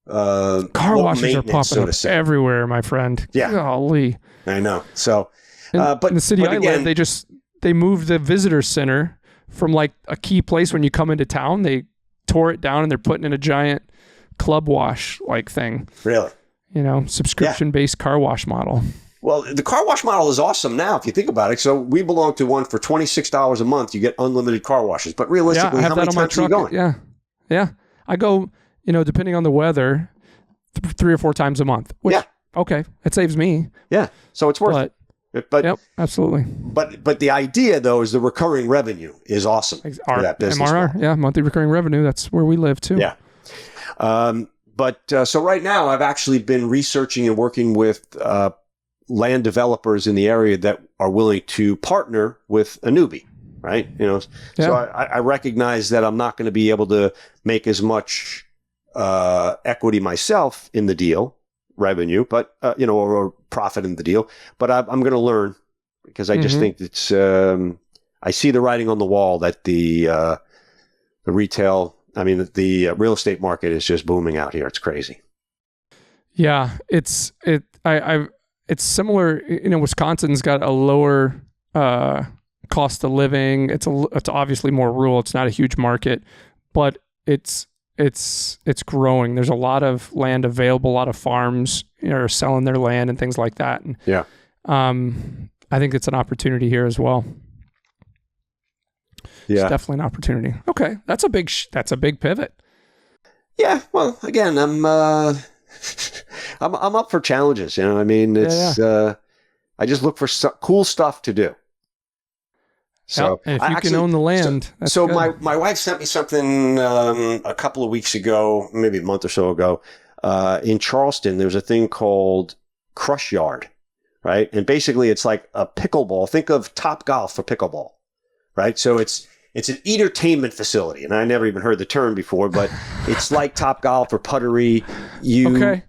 Car washes are popping up everywhere, my friend. Yeah. Golly. I know. So, but in the city I live, they moved the visitor center from like a key place when you come into town. They tore it down and they're putting in a giant club wash like thing. Really? Subscription-based car wash model. Well, the car wash model is awesome now, if you think about it. So we belong to one for $26 a month. You get unlimited car washes. But realistically, how many times are you going? Yeah. I go, depending on the weather, 3 or 4 times a month. Which, okay, it saves me. Yeah, so it's worth it. But yep, absolutely. But the idea, though, is the recurring revenue is awesome for that business. MRR, monthly recurring revenue. That's where we live, too. Yeah. So right now, I've actually been researching and working with land developers in the area that are willing to partner with a newbie, right? So I recognize that I'm not going to be able to make as much equity myself in the deal, revenue, but or profit in the deal. But I'm going to learn because I just think it's I see the writing on the wall that the real estate market is just booming out here. It's crazy. Yeah, it's similar. Wisconsin's got a lower cost of living. It's obviously more rural. It's not a huge market, but it's growing. There's a lot of land available. A lot of farms are selling their land and things like that. And I think it's an opportunity here as well. Yeah, it's definitely an opportunity. Okay, that's a big pivot. Yeah. Well, again, I'm up for challenges. It's I just look for cool stuff to do. So and if you can own the land, that's good. my wife sent me something a couple of weeks ago, maybe a month or so ago. In Charleston, there's a thing called Crush Yard, right? And basically, it's like a pickleball. Think of Top Golf for pickleball, right? So it's an entertainment facility, and I never even heard the term before, but it's like Top Golf or puttery. You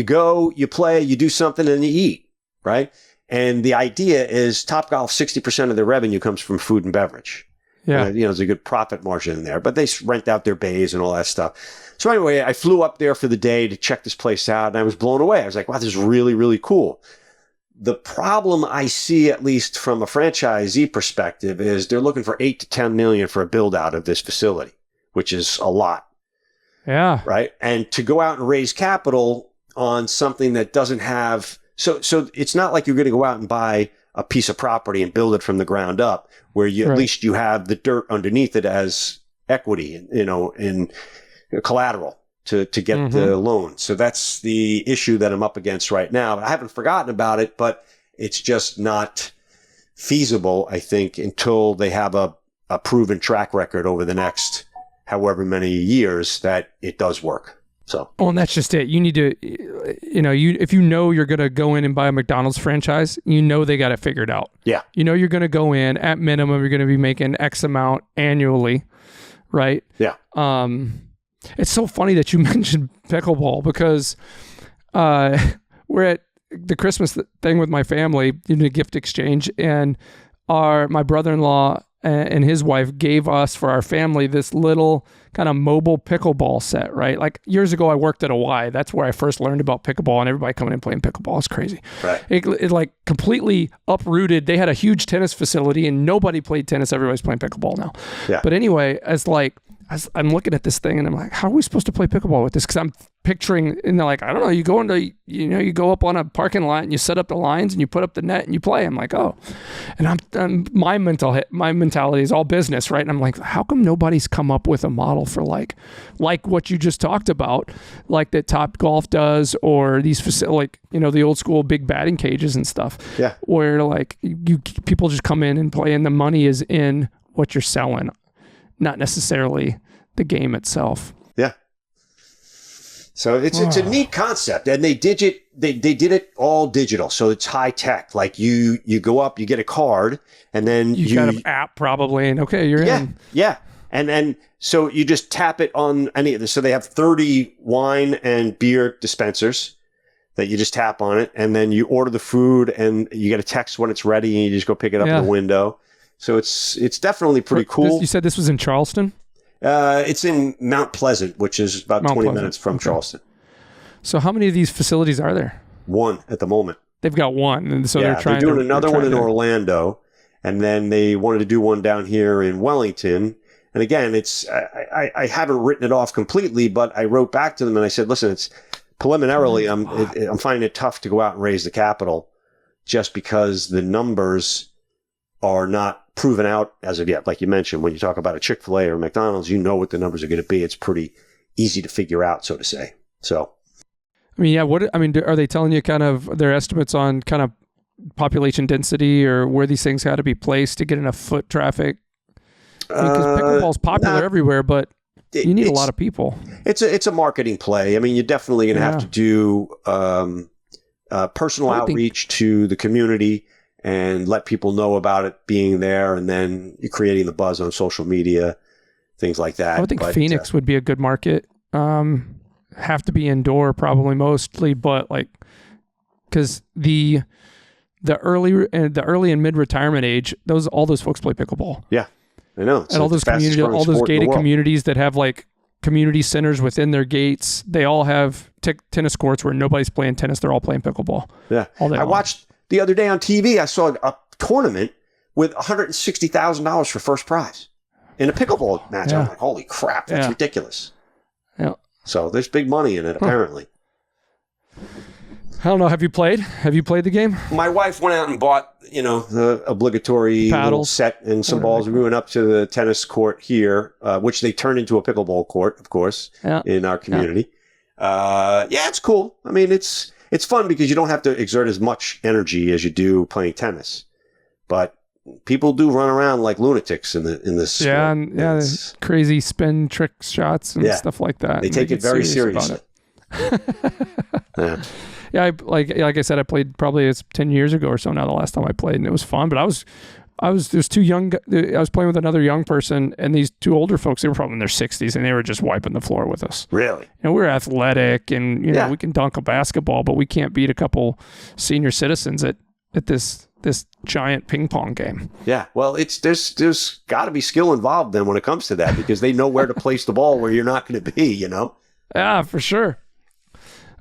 go, you play, you do something, and you eat, right? And the idea is Top Golf, 60% of their revenue comes from food and beverage. Yeah. There's a good profit margin in there, but they rent out their bays and all that stuff. So anyway, I flew up there for the day to check this place out, and I was blown away. I was like, wow, this is really, really cool. The problem I see, at least from a franchisee perspective, is they're looking for $8 to $10 million for a build out of this facility, which is a lot. Yeah. Right. And to go out and raise capital on something that doesn't have, so it's not like you're going to go out and buy a piece of property and build it from the ground up, where at least you have the dirt underneath it as equity, in collateral to get the loan. So that's the issue that I'm up against right now. I haven't forgotten about it, but it's just not feasible, I think, until they have a proven track record over the next however many years that it does work. So, and that's just it. You need to, if you're going to go in and buy a McDonald's franchise, they got it figured out. Yeah. You're going to go in at minimum, you're going to be making X amount annually, right? Yeah. It's so funny that you mentioned pickleball because we're at the Christmas thing with my family in a gift exchange, and my brother-in-law and his wife gave us for our family this little kind of mobile pickleball set, right? Like years ago, I worked at a Y. That's where I first learned about pickleball, and everybody coming in playing pickleball is crazy. Right. It like completely uprooted. They had a huge tennis facility, and nobody played tennis. Everybody's playing pickleball now. Yeah. But anyway, as I'm looking at this thing, and I'm like, how are we supposed to play pickleball with this? Because I'm picturing, and they're like, I don't know, you go up on a parking lot and you set up the lines and you put up the net and you play. I'm like, oh, and my mentality is all business, right? And I'm like, how come nobody's come up with a model for like what you just talked about, like that Top Golf does, or these the old school big batting cages and stuff. Yeah. Where like people just come in and play, and the money is in what you're selling, not necessarily the game itself. Yeah. So it's a neat concept, and they did it all digital, so it's high tech. Like you go up, you get a card, and then you got an app probably, and okay, you're in. Yeah, and so you just tap it on any of this. So they have 30 wine and beer dispensers that you just tap on it, and then you order the food, and you get a text when it's ready, and you just go pick it up in the window. So it's definitely pretty cool. You said this was in Charleston? It's in Mount Pleasant, which is about 20 minutes from Charleston. So how many of these facilities are there? One at the moment. They've got one, and so they're doing another one in Orlando, and then they wanted to do one down here in Wellington. And again, I haven't written it off completely, but I wrote back to them and I said, listen, it's preliminarily, I'm finding it tough to go out and raise the capital just because the numbers are not proven out as of yet. Like you mentioned, when you talk about a Chick-fil-A or McDonald's, you know what the numbers are going to be. It's pretty easy to figure out, so to say. So, I mean, yeah. Are they telling you kind of their estimates on kind of population density or where these things had to be placed to get enough foot traffic? Because pickleball's popular everywhere, but you need a lot of people. It's a marketing play. I mean, you're definitely going to have to do personal outreach to the community and let people know about it being there, and then you're creating the buzz on social media, things like that. I would think Phoenix would be a good market. Have to be indoor probably mostly, but like, because the early and mid retirement age, all those folks play pickleball. Yeah, I know. And all those gated communities that have like community centers within their gates, they all have tennis courts where nobody's playing tennis; they're all playing pickleball. Yeah, I watched the other day on TV. I saw a tournament with $160,000 for first prize in a pickleball match. Yeah. I'm like, holy crap, that's ridiculous. Yeah. So there's big money in it, apparently. I don't know. Have you played the game? My wife went out and bought, the obligatory little set and some balls. We went up to the tennis court here, which they turned into a pickleball court, of course, in our community. It's cool. I mean, it's fun because you don't have to exert as much energy as you do playing tennis. But people do run around like lunatics in this sport. There's crazy spin trick shots and stuff like that. They take it very seriously. Yeah, like I said, I played probably 10 years ago or so now, the last time I played, and it was fun. But I was too young. I was playing with another young person, and these two older folks, they were probably in their 60s, and they were just wiping the floor with us. Really? We were athletic, and we can dunk a basketball, but we can't beat a couple senior citizens at this giant ping pong game. Yeah, well, there's got to be skill involved then when it comes to that, because they know where to place the ball where you're not going to be. Yeah, for sure.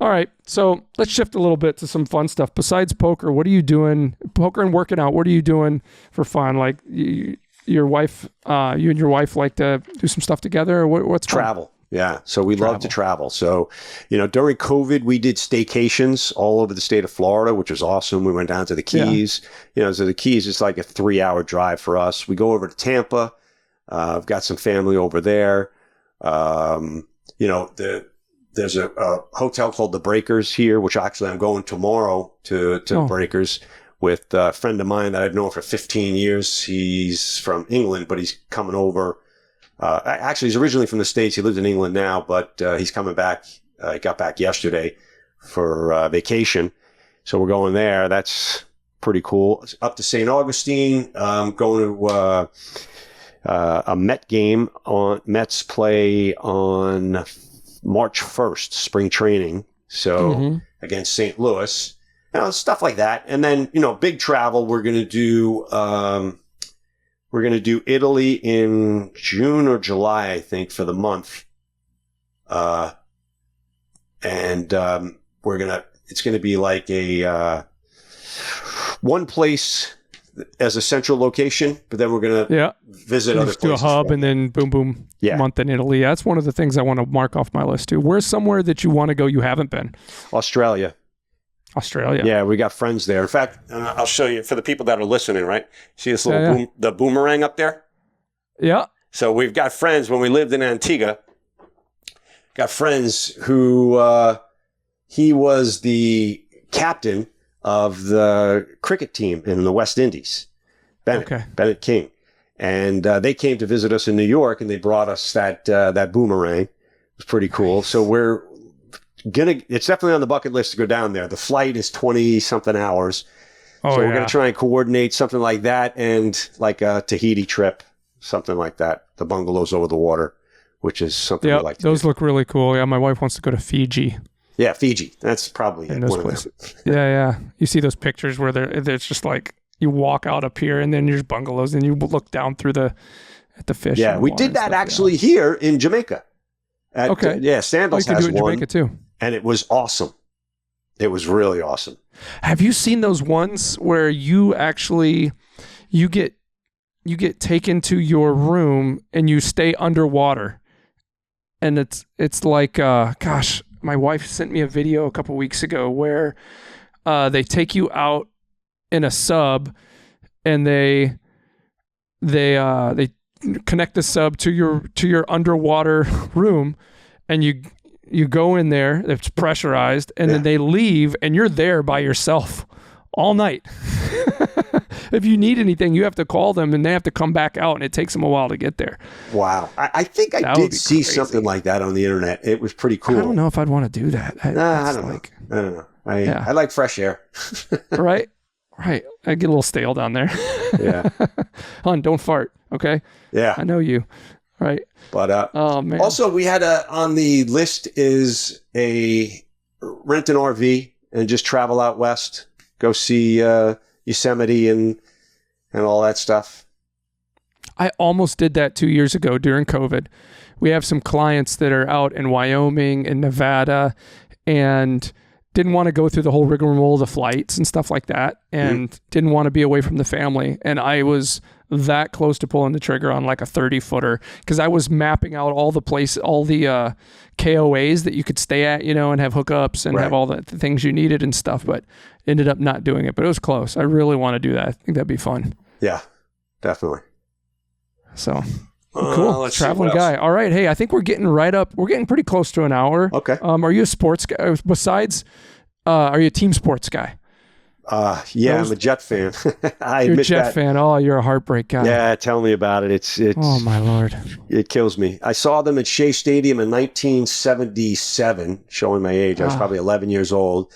All right, so let's shift a little bit to some fun stuff. Besides poker, what are you doing? Poker and working out, what are you doing for fun? Like you and your wife like to do some stuff together? Or what's travel? Fun? Yeah, so we love to travel. So, during COVID, we did staycations all over the state of Florida, which was awesome. We went down to the Keys. So the Keys is like a 3-hour drive for us. We go over to Tampa. I've got some family over there. There's a hotel called the Breakers here, which actually I'm going tomorrow to Breakers with a friend of mine that I've known for 15 years. He's from England, but he's coming over. Actually, he's originally from the States. He lives in England now, but he's coming back. He got back yesterday for vacation. So we're going there. That's pretty cool. Up to St. Augustine. Going to a Met game Mets play on March 1st, spring training. So against St. Louis, stuff like that. And then, big travel. We're going to do Italy in June or July, I think, for the month. It's going to be like a, one place as a central location, but then we're going to visit other places. Do a hub and then boom, month in Italy. That's one of the things I want to mark off my list too. Where's somewhere that you want to go you haven't been? Australia. Yeah, we got friends there. In fact, I'll show you for the people that are listening, right? See this little the boomerang up there? Yeah. So we've got friends when we lived in Antigua. Got friends who he was the captain of the cricket team in the West Indies, Bennett King. And they came to visit us in New York, and they brought us that boomerang. It was pretty cool. So it's definitely on the bucket list to go down there. The flight is 20-something hours. So we're going to try and coordinate something like that and like a Tahiti trip, something like that. The bungalows over the water, which is something we like to do. Those look really cool. Yeah, my wife wants to go to Fiji. Yeah, Fiji. That's probably in those places. Yeah. You see those pictures where it's just like you walk out up here and then there's bungalows and you look down through at the fish. Yeah, we did that actually here in Jamaica. Sandals has one. Jamaica too. And it was awesome. It was really awesome. Have you seen those ones where you actually you get taken to your room and you stay underwater? And it's like my wife sent me a video a couple weeks ago where they take you out in a sub and they connect the sub to your underwater room, and you go in there. It's pressurized, and then they leave, and you're there by yourself all night. If you need anything, you have to call them, and they have to come back out, and it takes them a while to get there. Wow. I think I did see something like that on the internet. It was pretty cool. I don't know if I'd want to do that. I don't know. I like fresh air. Right. I get a little stale down there. Yeah. Hon, don't fart. Okay. Yeah. I know you. Right. But oh man. Also, we had on the list is rent an RV and just travel out west, go see Yosemite and all that stuff. I almost did that 2 years ago during COVID. We have some clients that are out in Wyoming and Nevada and didn't want to go through the whole rigmarole of the flights and stuff like that, and didn't want to be away from the family. And I was that close to pulling the trigger on like a 30-footer because I was mapping out all the KOAs that you could stay at, and have hookups and have all the things you needed and stuff, but ended up not doing it. But it was close. I really want to do that. I think that'd be fun. Yeah, definitely. So cool. Traveling guy. All right. Hey, I think we're getting pretty close to an hour. Okay. Are you a sports guy? Besides, are you a team sports guy? I'm a Jet fan. You're a Jet fan. Oh, you're a heartbreak guy. Yeah, tell me about it. It's oh my Lord. It kills me. I saw them at Shea Stadium in 1977, showing my age. I was probably 11 years old,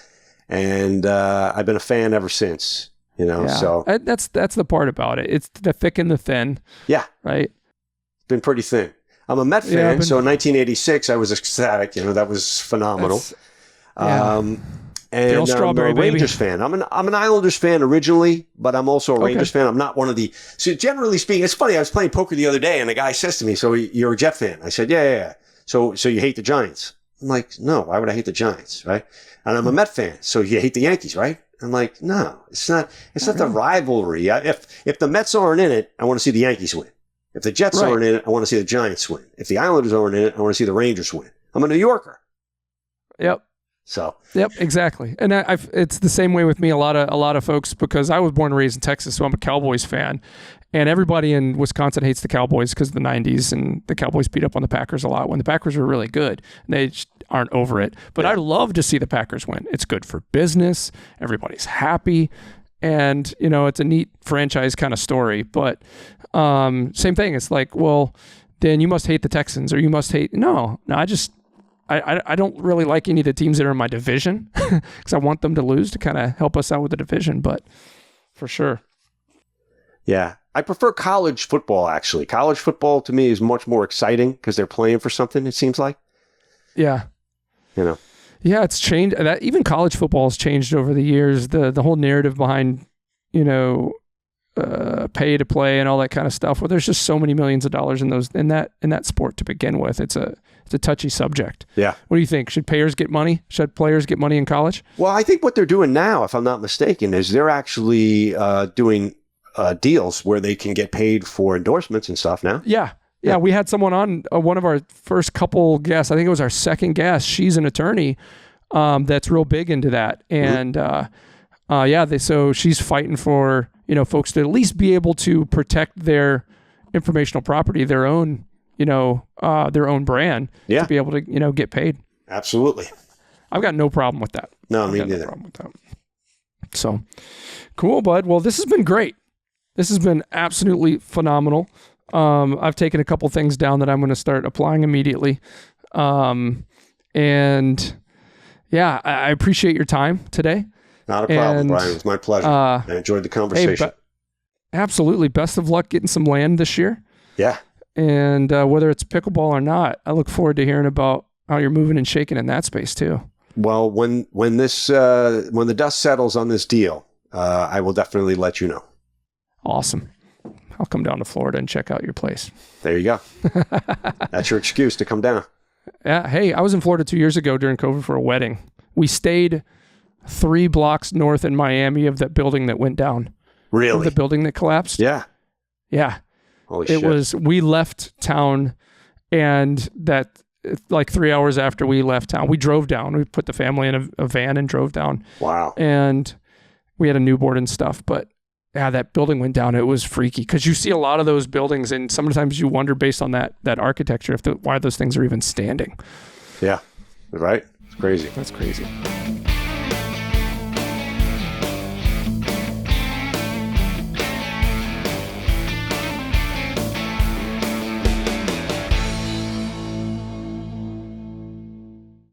and I've been a fan ever since. So that's the part about it. It's the thick and the thin. Yeah. Right. Been pretty thin. I'm a Met fan, so in 1986 I was ecstatic. that was phenomenal. And I'm a Rangers fan. I'm an Islanders fan originally, but I'm also a Rangers fan. I'm not one of the. So generally speaking, it's funny. I was playing poker the other day, and a guy says to me, "So you're a Jet fan?" I said, "Yeah." So you hate the Giants? I'm like, "No. Why would I hate the Giants?" Right? And I'm a Met fan, so you hate the Yankees, right? I'm like, "No, it's not. It's not the rivalry. If the Mets aren't in it, I want to see the Yankees win. If the Jets aren't in it, I want to see the Giants win. If the Islanders aren't in it, I want to see the Rangers win. I'm a New Yorker." Yep. So. Yep, exactly. And it's the same way with me. A lot of folks, because I was born and raised in Texas, so I'm a Cowboys fan. And everybody in Wisconsin hates the Cowboys because of the 90s, and the Cowboys beat up on the Packers a lot when the Packers were really good. And they just aren't over it. But I love to see the Packers win. It's good for business. Everybody's happy. And, it's a neat franchise kind of story. But same thing. It's like, well, then you must hate the Texans, or you must hate... No, I don't really like any of the teams that are in my division because I want them to lose to kind of help us out with the division, but for sure. Yeah. I prefer college football, actually. College football to me is much more exciting because they're playing for something, it seems like. Yeah. You know. Yeah, it's changed. That even college football has changed over the years. The whole narrative behind, pay to play and all that kind of stuff. Well, there's just so many millions of dollars in that sport to begin with. It's a touchy subject. Yeah. What do you think? Should players get money? Should players get money in college? Well, I think what they're doing now, if I'm not mistaken, is they're actually doing deals where they can get paid for endorsements and stuff now. Yeah. Yeah, we had someone on one of our first couple guests. I think it was our second guest. She's an attorney that's real big into that. And so she's fighting for, folks to at least be able to protect their informational property, their own brand, to be able to, get paid. Absolutely. I've got no problem with that. No, me neither. No problem with that. So cool, bud. Well, this has been great. This has been absolutely phenomenal. I've taken a couple things down that I'm going to start applying immediately. I appreciate your time today. Not a problem, Brian. It was my pleasure. I enjoyed the conversation. Absolutely. Best of luck getting some land this year. Yeah. And whether it's pickleball or not, I look forward to hearing about how you're moving and shaking in that space too. Well, when the dust settles on this deal, I will definitely let you know. Awesome. I'll come down to Florida and check out your place. There you go. That's your excuse to come down. Yeah. Hey, I was in Florida 2 years ago during COVID for a wedding. We stayed 3 blocks north in Miami of that building that went down. Really? Of the building that collapsed. Yeah. Yeah. Holy shit. We left town, and that like 3 hours after we left town, we drove down. We put the family in a van and drove down. Wow. And we had a newborn and stuff, but yeah, that building went down. It was freaky because you see a lot of those buildings, and sometimes you wonder based on that architecture why those things are even standing. Yeah, right. It's crazy. That's crazy.